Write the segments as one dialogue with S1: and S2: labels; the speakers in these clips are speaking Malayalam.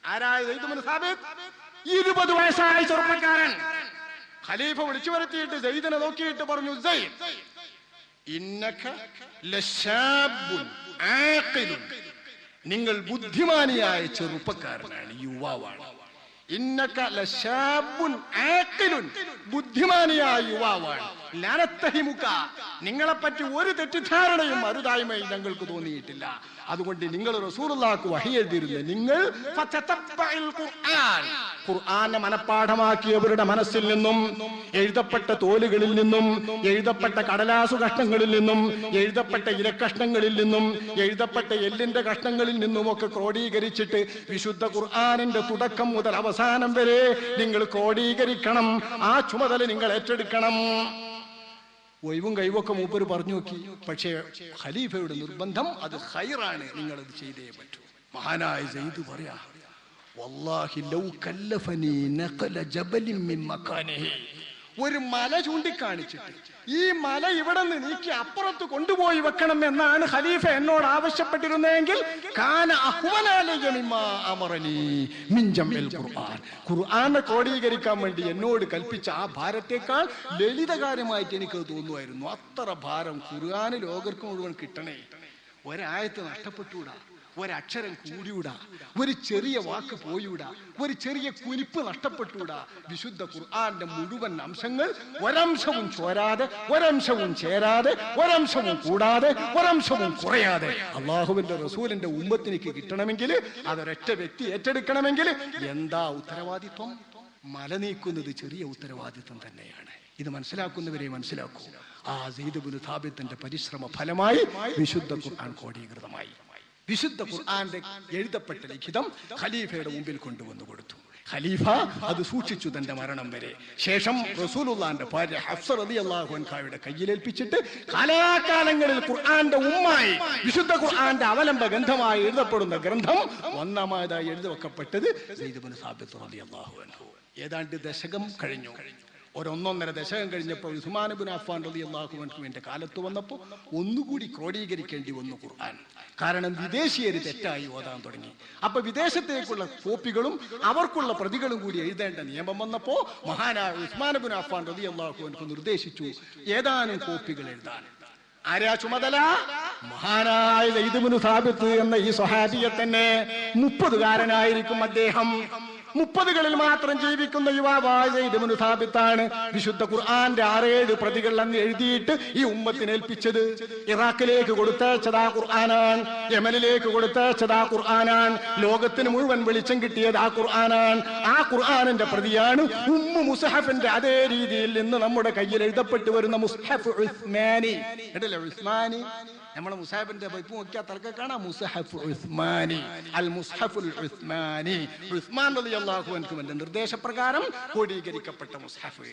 S1: ആരായ സെയ്ദ് ഇബ്നു സാബിത്ത്? 20 വയസ്സായ ചെറുപ്പക്കാരൻ. ഖലീഫ വിളിച്ചു വരുത്തിയിട്ട് സെയ്ദിനെ നോക്കിയിട്ട് പറഞ്ഞു, സെയ്ദ് ഇന്നക ലശാബുൻ ആഖിലുൻ, നിങ്ങൾ ബുദ്ധിമാനിയായ ചെറുപ്പക്കാരനാണ്, യുവാവാണ്. ഇന്നക ലശാബുൻ ആഖിലുൻ, ബുദ്ധിമാനിയായ യുവാവാണ്. ലനത്തഹിമുക, നിങ്ങളെപ്പറ്റി ഒരു തെറ്റിദ്ധാരണയും അരുതായ്മയും ഞങ്ങൾക്ക് തോന്നിയിട്ടില്ല. അതുകൊണ്ട് നിങ്ങൾ റസൂലുള്ളാഹിക്ക് വഹി എഴുതിയിരുന്ന നിങ്ങൾ ഖുർആനെ മനഃപ്പാഠമാക്കിയവരുടെ മനസ്സിൽ നിന്നും, എഴുതപ്പെട്ട തോലുകളിൽ നിന്നും, എഴുതപ്പെട്ട കടലാസു കഷ്ണങ്ങളിൽ നിന്നും, എഴുതപ്പെട്ട ഇലക്കഷ്ണങ്ങളിൽ നിന്നും, എഴുതപ്പെട്ട എല്ലിന്റെ കഷ്ണങ്ങളിൽ നിന്നുമൊക്കെ ക്രോഡീകരിച്ചിട്ട് വിശുദ്ധ ഖുർആനിന്റെ തുടക്കം മുതൽ അവസാനം വരെ നിങ്ങൾ ക്രോഡീകരിക്കണം. ആ ചുമതല നിങ്ങൾ ഏറ്റെടുക്കണം. ഒഴിവും കഴിവൊക്കെ മൂപ്പര് പറഞ്ഞു നോക്കി. പക്ഷേ ഖലീഫയുടെ നിർബന്ധം, അത് ഖൈറാണ്, നിങ്ങളത് ചെയ്തേ പറ്റൂ. മഹാനായ സെയ്ദ് പറയാ, വല്ലാഹി ലൗ കല്ലഫനി നഖല ജബലിൻ മിൻ മകാനിഹി, ഒരു മല ചൂണ്ടിക്കാണിച്ചിട്ട് ഈ മല ഇവിടെ നിന്ന് നീക്കി അപ്പുറത്ത് കൊണ്ടുപോയി വെക്കണം എന്നാണ് ഖലീഫ എന്നോട് ആവശ്യപ്പെട്ടിരുന്നെങ്കിൽ ഖുർആനെ ക്രോഡീകരിക്കാൻ വേണ്ടി എന്നോട് കൽപ്പിച്ച ആ ഭാരത്തേക്കാൾ ലളിതകാര്യമായിട്ട് എനിക്ക് തോന്നുമായിരുന്നു. അത്ര ഭാരം ഖുർആന് ലോകർക്ക് മുഴുവൻ കിട്ടണേ. ഒരായത്ത് നഷ്ടപ്പെട്ടുകൂടാ, ഒരക്ഷരം കൂടിയൂടാ, ഒരു ചെറിയ വാക്ക് പോയൂടാ, ഒരു ചെറിയ കുനിപ്പ് നഷ്ടപ്പെട്ടുകൂടാ. വിശുദ്ധ ഖുർആന്റെ മുഴുവൻ അംശങ്ങൾ ഒരംശവും ചോരാതെ, ഒരംശവും ചേരാതെ, ഒരംശവും കൂടാതെ, ഒരംശവും കുറയാതെ അള്ളാഹുവിന്റെ റസൂലിന്റെ ഉമ്മത്തിനിക്ക് കിട്ടണമെങ്കിൽ, അതൊരൊറ്റ വ്യക്തി ഏറ്റെടുക്കണമെങ്കിൽ എന്താ ഉത്തരവാദിത്വം? മല നീക്കുന്നത് ചെറിയ ഉത്തരവാദിത്വം തന്നെയാണ്. ഇത് മനസ്സിലാക്കുന്നവരെ മനസ്സിലാക്കൂ. ആ സെയ്ദ് ഇബ്നു സാബിത്തിന്റെ പരിശ്രമ ഫലമായി വിശുദ്ധ ഖുർആൻ ക്രോഡീകൃതമായി. വിശുദ്ധ ഖുർആന്റെ എഴുതപ്പെട്ട ലിഖിതം ഖലീഫയുടെ മുമ്പിൽ കൊണ്ടുവന്നു കൊടുത്തു. ഖലീഫ അത് സൂക്ഷിച്ചു തന്റെ മരണം വരെ. ശേഷം റസൂലുള്ളാഹിന്റെ ഭാര്യ ഹഫ്സ റളിയല്ലാഹു അൻഹയുടെ കയ്യിലേൽപ്പിച്ചിട്ട് കാലാകാലങ്ങളിൽ ഖുർആന്റെ ഉമ്മായി, വിശുദ്ധ ഖുർആന്റെ അവലംബ ഗ്രന്ഥമായി എഴുതപ്പെടുന്ന ഗ്രന്ഥം ഒന്നാമതായി എഴുതി വെക്കപ്പെട്ടത് സെയ്ദ് ഇബ്നു സാബിത്ത് റളിയല്ലാഹു അൻഹു. ഏതാണ്ട് ദശകം കഴിഞ്ഞു. ഒരൊന്നൊന്നര ദശകം കഴിഞ്ഞപ്പോൾ ഉസ്മാൻ ഇബ്നു അഫ്ഫാൻ റളിയല്ലാഹു അൻഹുവിന്റെ കാലത്ത് വന്നപ്പോൾ ഒന്നുകൂടി ക്രോഡീകരിക്കേണ്ടി വന്നു ഖുർആൻ. കാരണം വിദേശീയര് തെറ്റായി ഓതാൻ തുടങ്ങി. അപ്പൊ വിദേശത്തേക്കുള്ള കോപ്പികളും അവർക്കുള്ള പ്രതികളും കൂടി എഴുതേണ്ട നിയമം വന്നപ്പോ മഹാനായ ഉസ്മാൻ ഇബ്നു അഫ്ഫാൻ റളിയല്ലാഹു അൻഹു നിർദ്ദേശിച്ചു ഏതാനും കോപ്പികൾ എഴുതാൻ. ആരാ ചുമതല? മഹാനായ സെയ്ദ് ഇബ്നു സാബിത്ത് എന്ന ഈ സ്വഹാബിയെ തന്നെ. 30കാരനായിരിക്കും അദ്ദേഹം. 30കളിൽ മാത്രം ജീവിക്കുന്ന യുവാവായ സെയ്ദ് ഇബ്നു സാബിത്താണ് വിശുദ്ധ ഖുർആന്റെ 6-7 പ്രതികൾ അന്ന് എഴുതിയിട്ട് ഈ ഉമ്മത്തിനെ ഏൽപ്പിച്ചത്. ഇറാഖിലേക്ക് കൊടുത്തയച്ചതാ ഖുർആനാണ്, യമനിലേക്ക് കൊടുത്തയച്ചതാ ഖുർആനാണ്, ലോകത്തിന് മുഴുവൻ വെളിച്ചം കിട്ടിയത് ആ ഖുർആനാണ്. ആ ഖുർആനിന്റെ പ്രതിയാണ് ഉമ്മു മുസ്ഹഫിന്റെ അതേ രീതിയിൽ ഇന്ന് നമ്മുടെ കയ്യിൽ എഴുതപ്പെട്ടു വരുന്ന മുസ്ഹഫ് ഉസ്മാനി. കേട്ടില്ലേ? ഉസ്മാനി നമ്മളെ മുസാഹിബിന്റെ പൈപ്പ് നോക്കിയാൽ തലക്കെ കാണാം മുസ്ഹഫ് ഉസ്മാനി, അൽ മുസ്ഹഫുൽ ഉസ്മാനി. ഉസ്മാൻ റളിയല്ലാഹു അൻഹുവിന്റെ നിർദ്ദേശപ്രകാരം ക്രോഡീകരിക്കപ്പെട്ട മുസ്ഹഫ്.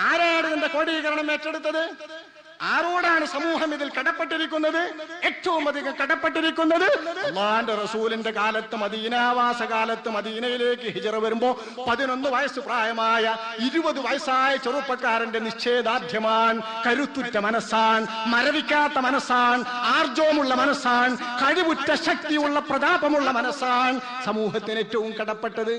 S1: ആരാണ് ഇതിന്റെ ക്രോഡീകരണം ഏറ്റെടുത്തത്? ആരോടാണ് സമൂഹം ഇതിൽ കടപ്പെട്ടിരിക്കുന്നത്? ഏറ്റവും അധികം കടപ്പെട്ടിരിക്കുന്നത് അല്ലാഹുവിന്റെ റസൂലിന്റെ കാലത്ത്, മദീനാവാസ കാലത്ത് മദീനയിലേക്ക് ഹിജറ വരുമ്പോ 11 വയസ്സ് പ്രായമായ 20 വയസ്സായ ചെറുപ്പക്കാരന്റെ നിശ്ചയദാർഢ്യമാണ്, കരുത്തുറ്റ മനസ്സാൻ, മരവിക്കാത്ത മനസ്സാൻ, ആർജവമുള്ള മനസ്സാൻ, കഴിവുറ്റ ശക്തിയുള്ള പ്രതാപമുള്ള മനസ്സാൻ സമൂഹത്തിന് ഏറ്റവും കടപ്പെട്ടത്.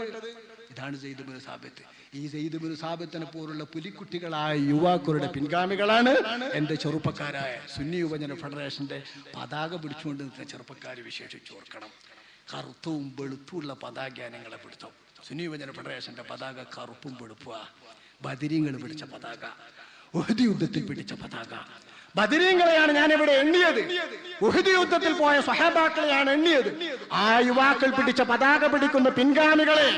S1: ഇതാണ് സെയ്ദ് ഇബ്നു സാബിത്ത്. ഈ സെയ്ദ് ഇബ്നു സാബിത്തിനെ പോലുള്ള പുലിക്കുട്ടികളായ യുവാക്കളുടെ പിൻഗാമികളാണ് എന്റെ ചെറുപ്പക്കാരായ സുന്നി യുവജന ഫെഡറേഷന്റെ പതാക പിടിച്ചുകൊണ്ട് നിൽക്കുന്ന ചെറുപ്പക്കാർ വിശേഷിച്ച് ഓർക്കണം. കറുത്തവും വെളുപ്പുള്ള പതാകയാണ് നിങ്ങളെ പിടുത്തം. സുന്നി യുവജന ഫെഡറേഷന്റെ പതാക കറുപ്പും വെളുപ്പുക. ബദരീങ്ങൾ പിടിച്ച പതാക, ഉഹദ് യുദ്ധത്തിൽ പിടിച്ച പതാക. ബദരീങ്ങളെയാണ് ഞാൻ ഇവിടെ എണ്ണിയത്. ഉഹദ് യുദ്ധത്തിൽ പോയ സ്വഹാബാക്കളെയാണ് എണ്ണിയത്. ആ യുവാക്കൾ പിടിച്ച പതാക പിടിക്കുന്ന പിൻഗാമികളെ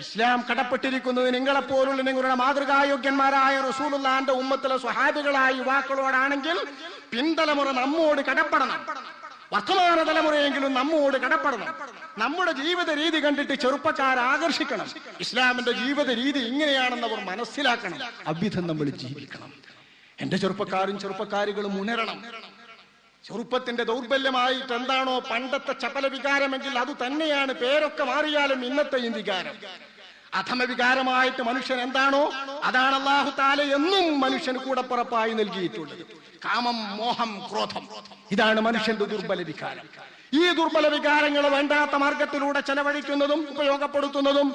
S1: ഇസ്ലാം കടപ്പെട്ടിരിക്കുന്നത് നിങ്ങളെപ്പോലുള്ള നിങ്ങളുടെ മാതൃകായോഗ്യന്മാരായ റസൂലുള്ളാഹിന്റെ ഉമ്മത്തിലെ സ്വഹാബികളായ യുവാക്കളോടാണെങ്കിൽ പിൻതലമുറ നമ്മോട് കടപ്പെടണം. വർത്തമാന തലമുറയെങ്കിലും നമ്മോട് കടപ്പെടണം. നമ്മുടെ ജീവിത രീതി കണ്ടിട്ട് ചെറുപ്പക്കാർ ആകർഷിക്കണം. ഇസ്ലാമിന്റെ ജീവിത രീതി ഇങ്ങനെയാണെന്ന് അവർ മനസ്സിലാക്കണം. അവിധം നമ്മൾ ജീവിക്കണം. എന്റെ ചെറുപ്പക്കാരും ചെറുപ്പക്കാരികളും ഉണരണം. ചെറുപ്പത്തിന്റെ ദൗർബല്യമായിട്ട് എന്താണോ പണ്ടത്തെ ചപല വികാരമെങ്കിൽ അത് തന്നെയാണ് പേരൊക്കെ മാറിയാലും ഇന്നത്തെയും വികാരം. അധമ വികാരമായിട്ട് മനുഷ്യൻ എന്താണോ അതാണ് അല്ലാഹു തആല എന്നും മനുഷ്യന് കൂടപ്പിറപ്പായി നൽകിയിട്ടുള്ളത്. കാമം, മോഹം, ക്രോധം, ഇതാണ് മനുഷ്യന്റെ ദുർബല വികാരം. ഈ ദുർബല വികാരങ്ങൾ വേണ്ടാത്ത മാർഗത്തിലൂടെ ചെലവഴിക്കുന്നതും ഉപയോഗപ്പെടുത്തുന്നതും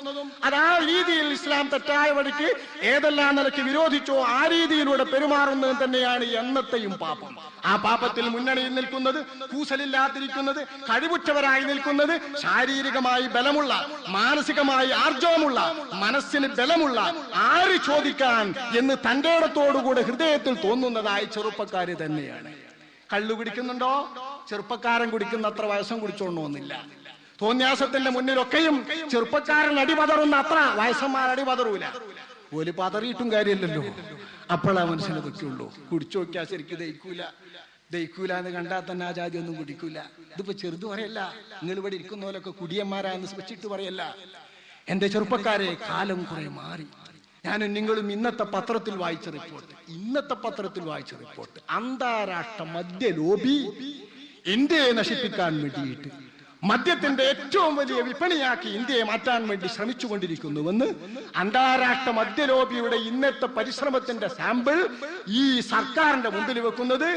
S1: അത് ആ രീതിയിൽ ഇസ്ലാം തെറ്റായ വഴിക്ക് ഏതെല്ലാം നിലയ്ക്ക് വിരോധിച്ചോ ആ രീതിയിലൂടെ പെരുമാറുന്നതും തന്നെയാണ് എന്നത്തെയും പാപം. ആ പാപത്തിൽ മുന്നണിയിൽ നിൽക്കുന്നത്, കൂസലില്ലാതിരിക്കുന്നത്, കഴിവുറ്റവരായി നിൽക്കുന്നത്, ശാരീരികമായി ബലമുള്ള, മാനസികമായി ആർജവമുള്ള, മനസ്സിന് ബലമുള്ള, ആര് ചോദിക്കാൻ എന്ന് തന്റെ ഇടത്തോടുകൂടെ ഹൃദയത്തിൽ തോന്നുന്നതായി ചെറുപ്പക്കാര് തന്നെയാണ്. കള്ളു കുടിക്കുന്നുണ്ടോ? ചെറുപ്പക്കാരൻ കുടിക്കുന്ന അത്ര വയസ്സും കുടിച്ചോണ്ടോന്നില്ല. തോന്യാസത്തിന്റെ മുന്നിലൊക്കെയും ചെറുപ്പക്കാരൻ അടിപതറുന്ന അത്ര വയസ്സന്മാർ അടിപതറൂല. ഒരു പതറിയിട്ടും കാര്യമില്ലല്ലോ. അപ്പോഴാ മനസ്സിനെ വെക്കുള്ളൂ. കുടിച്ചു നോക്കിയാൽ ശരിക്കും ദഹിക്കൂല എന്ന് കണ്ടാൽ തന്നെ ആ ജാതി ഒന്നും കുടിക്കൂല. ഇതിപ്പോ ചെറുത് പറയല്ല, നിങ്ങൾ ഇവിടെ ഇരിക്കുന്ന പോലൊക്കെ കുടിയന്മാരാന്ന് വെച്ചിട്ട് പറയല്ല. എന്റെ ചെറുപ്പക്കാരെ, കാലം കുറെ മാറി. ഞാനും നിങ്ങളും ഇന്നത്തെ പത്രത്തിൽ വായിച്ച റിപ്പോർട്ട് അന്താരാഷ്ട്ര മദ്യ ലോബി ഇന്ത്യയെ നശിപ്പിക്കാൻ വേണ്ടിയിട്ട് മദ്യത്തിന്റെ ഏറ്റവും വലിയ വിപണിയാക്കി ഇന്ത്യയെ മാറ്റാൻ വേണ്ടി ശ്രമിച്ചുകൊണ്ടിരിക്കുന്നുവെന്ന് അന്താരാഷ്ട്ര മദ്യ ലോബിയുടെ ഇന്നത്തെ പരിശ്രമത്തിന്റെ സാമ്പിൾ ഈ സർക്കാരിന്റെ മുമ്പിൽ വെക്കുന്നത്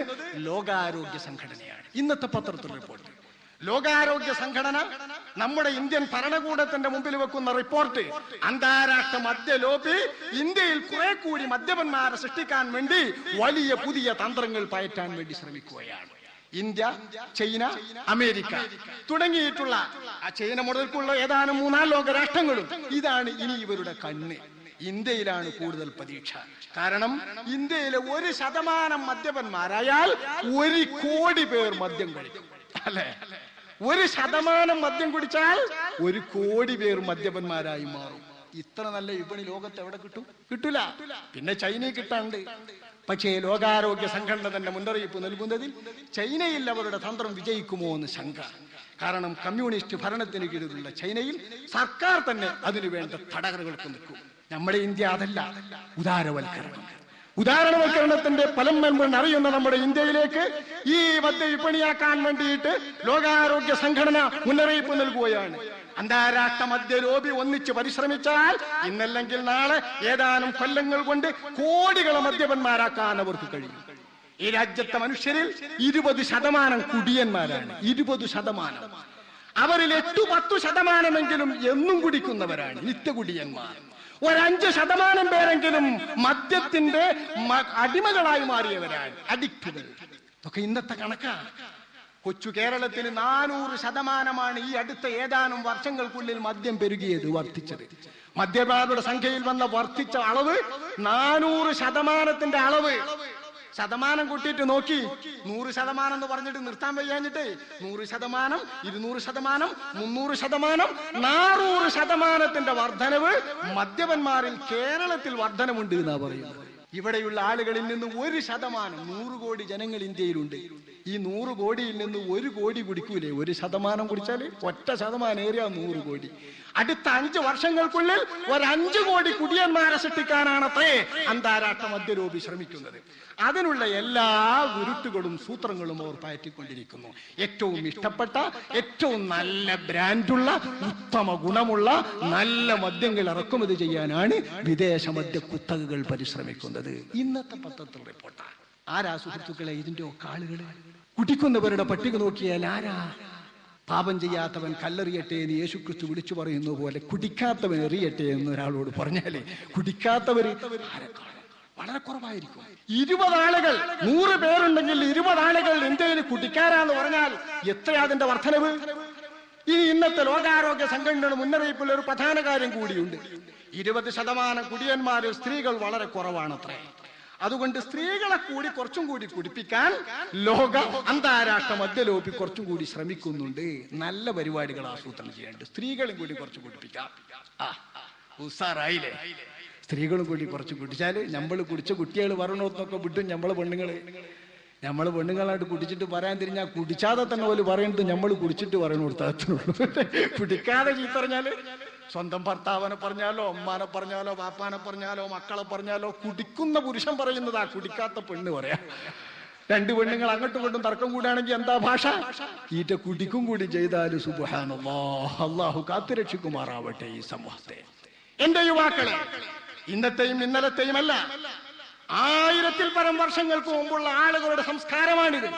S1: ലോകാരോഗ്യ സംഘടനയാണ്. ഇന്നത്തെ പത്രത്തിൽ റിപ്പോർട്ട്. ലോകാരോഗ്യ സംഘടന നമ്മുടെ ഇന്ത്യൻ ഭരണകൂടത്തിന്റെ മുമ്പിൽ വെക്കുന്ന റിപ്പോർട്ട്, അന്താരാഷ്ട്ര മദ്യ ലോബി ഇന്ത്യയിൽ കുറെ കൂടി മദ്യപന്മാരെ സൃഷ്ടിക്കാൻ വേണ്ടി വലിയ പുതിയ തന്ത്രങ്ങൾ പയറ്റാൻ വേണ്ടി ശ്രമിക്കുകയാണ്. ഇന്ത്യ, ചൈന, അമേരിക്ക തുടങ്ങിയിട്ടുള്ള ചൈന മുതൽക്കുള്ള ഏതാനും 3-4 ലോക രാഷ്ട്രങ്ങളും ഇതാണ് ഇനി ഇവരുടെ കണ്ണ്. ഇന്ത്യയിലാണ് കൂടുതൽ പ്രതീക്ഷ. കാരണം ഇന്ത്യയിലെ 1% മദ്യപന്മാരായാൽ 1 കോടി പേർ മദ്യം കഴിക്കും. അല്ലെ? 1% മദ്യം കുടിച്ചാൽ 1 കോടി പേർ മദ്യപന്മാരായി മാറും. ഇത്ര നല്ല വിപണി ലോകത്ത് എവിടെ കിട്ടൂല. പിന്നെ ചൈനയിൽ കിട്ടാണ്ട്. പക്ഷേ ലോകാരോഗ്യ സംഘടന തന്നെ മുന്നറിയിപ്പ് നൽകുന്നതിൽ ചൈനയിൽ അവരുടെ തന്ത്രം വിജയിക്കുമോ എന്ന് ശങ്ക. കാരണം കമ്മ്യൂണിസ്റ്റ് ഭരണത്തിന് കീഴിലുള്ള ചൈനയിൽ സർക്കാർ തന്നെ അതിനു വേണ്ട തടകലുകൾക്ക് നിൽക്കും. നമ്മുടെ ഇന്ത്യ അതല്ല. ഉദാഹരണവൽക്കരണത്തിന്റെ ഫലം അറിയുന്ന നമ്മുടെ ഇന്ത്യയിലേക്ക് ഈ മദ്യ വിപണിയാക്കാൻ വേണ്ടിയിട്ട് ലോകാരോഗ്യ സംഘടന മുന്നറിയിപ്പ് നൽകുകയാണ്. അന്താരാഷ്ട്ര മദ്യ ലോബി ഒന്നിച്ച് പരിശ്രമിച്ചാൽ ഇന്നല്ലെങ്കിൽ നാളെ ഏതാനും കൊല്ലങ്ങൾ കൊണ്ട് കോടികളെ മദ്യപന്മാരാക്കാൻ അവർക്ക് കഴിയും. ഈ രാജ്യത്തെ മനുഷ്യരിൽ 20% കുടിയന്മാരാണ്. 20%. അവരിൽ 8-10% എന്നും കുടിക്കുന്നവരാണ്, നിത്യകുടിയന്മാർ. 5% പേരെങ്കിലും മദ്യത്തിന്റെ അടിമകളായി മാറിയവരാണ്, അഡിക്റ്റുകൾ. ഇതൊക്കെ ഇന്നത്തെ കണക്കാണ്. കൊച്ചു കേരളത്തിൽ 400% ഈ അടുത്ത ഏതാനും വർഷങ്ങൾക്കുള്ളിൽ മദ്യം പെരുകിയത്, വർദ്ധിച്ചത്. മദ്യപാരുടെ സംഖ്യയിൽ വന്ന വർദ്ധിച്ച അളവ് 400% അളവ്. ശതമാനം കൂട്ടിയിട്ട് നോക്കി, 100% എന്ന് പറഞ്ഞിട്ട് നിർത്താൻ വയ്യാഞ്ഞിട്ട് 100%, 200%, 300%, 400% വർധനവ് മദ്യപന്മാരിൽ കേരളത്തിൽ വർധനമുണ്ട് എന്നാ പറയുന്നത്. ഇവിടെയുള്ള ആളുകളിൽ നിന്ന് 1%, 100 കോടി ജനങ്ങൾ ഇന്ത്യയിലുണ്ട്. ഈ 100 കോടിയിൽ നിന്ന് 1 കോടി കുടിക്കൂലേ? 1% കുടിച്ചാൽ 1% ഏറിയ 100 കോടി. അടുത്ത 5 വർഷങ്ങൾക്കുള്ളിൽ 5 കോടി കുടിയന്മാരെ സൃഷ്ടിക്കാനാണത്രേ അന്താരാഷ്ട്ര മദ്യ ലോബി ശ്രമിക്കുന്നത്. അതിനുള്ള എല്ലാ ഉരുട്ടുകളും സൂത്രങ്ങളും അവർ പയറ്റിക്കൊണ്ടിരിക്കുന്നു. ഏറ്റവും ഇഷ്ടപ്പെട്ട, ഏറ്റവും നല്ല ബ്രാൻഡുള്ള, ഉത്തമ ഗുണമുള്ള നല്ല മദ്യങ്ങൾ ഇറക്കുമതി ചെയ്യാനാണ് വിദേശ മദ്യ കുത്തകകൾ പരിശ്രമിക്കുന്നത്. ഇന്നത്തെ പത്രത്തിൽ റിപ്പോർട്ടാണ്. ആരാ സുഹൃത്തുക്കളെ ഇതിന്റെ ഒക്കെ ആളുകൾ? കുടിക്കുന്നവരുടെ പട്ടിക നോക്കിയാൽ ആരാ? പാപം ചെയ്യാത്തവൻ കല്ലെറിയട്ടെ എന്ന് യേശുക്രിസ്തു വിളിച്ചു പറയുന്ന പോലെ കുടിക്കാത്തവൻ എറിയട്ടെ എന്ന് ഒരാളോട് പറഞ്ഞാലേ കുടിക്കാത്തവര് വളരെ കുറവായിരിക്കും. 20 ആളുകൾ, 100 പേരുണ്ടെങ്കിൽ 20 ആളുകൾ ഇന്ത്യയിൽ കുടിക്കാരാന്ന് പറഞ്ഞാൽ എത്രയാ അതിന്റെ വർധനവ്? ഇന്നത്തെ ലോകാരോഗ്യ സംഘടനയുടെ മുന്നറിയിപ്പിൽ ഒരു പ്രധാന കാര്യം കൂടിയുണ്ട്. 20% കുടിയന്മാരിൽ സ്ത്രീകൾ വളരെ കുറവാണത്രേ. അതുകൊണ്ട് സ്ത്രീകളെ കൂടി കുറച്ചും കൂടി കുടിപ്പിക്കാൻ അന്താരാഷ്ട്ര മദ്യ ലോബി കുറച്ചും കൂടി ശ്രമിക്കുന്നുണ്ട്. നല്ല പരിപാടികൾ ആസൂത്രണം ചെയ്യാനുണ്ട്. സ്ത്രീകളും കൂടി കുറച്ച് കുടിപ്പിക്കാം. ഉസാറായില്ലേ? സ്ത്രീകളും കൂടി കുറച്ച് കുടിച്ചാല് നമ്മൾ കുടിച്ച കുട്ടികൾ വരണോന്നൊക്കെ വിട്ടും നമ്മളെ പെണ്ണുങ്ങളായിട്ട് കുടിച്ചിട്ട് പറയാൻ തിരിഞ്ഞാൽ കുടിച്ചാതെ തന്നെ പോലെ പറയുന്നത് നമ്മൾ കുടിച്ചിട്ട് പറയണോടത്തുള്ളൂ. കുടിക്കാതെ ചീത്ത പറഞ്ഞാല് സ്വന്തം ഭർത്താവിനെ പറഞ്ഞാലോ, അമ്മാനെ പറഞ്ഞാലോ, പാപ്പാനെ പറഞ്ഞാലോ, മക്കളെ പറഞ്ഞാലോ, കുടിക്കുന്ന പുരുഷൻ പറയുന്നതാ കുടിക്കാത്ത പെണ്ണ് പറയാ. 2 പെണ്ണുങ്ങൾ അങ്ങോട്ടും ഇങ്ങോട്ടും തർക്കം കൂടാണെങ്കിൽ എന്താ ഭാഷ? ഈറ്റ കുടിക്കും കൂടി ചെയ്താല് സുബ്ഹാനല്ലാഹ്, അല്ലാഹു കാത്തുരക്ഷിക്കുമാറാവട്ടെ ഈ സമൂഹത്തെ. എന്റെ യുവാക്കളെ, ഇന്നത്തെയും ഇന്നലത്തെയും അല്ല, 1000-ൽ പരം വർഷങ്ങൾക്ക് മുമ്പുള്ള ആളുകളുടെ സംസ്കാരമാണിത്.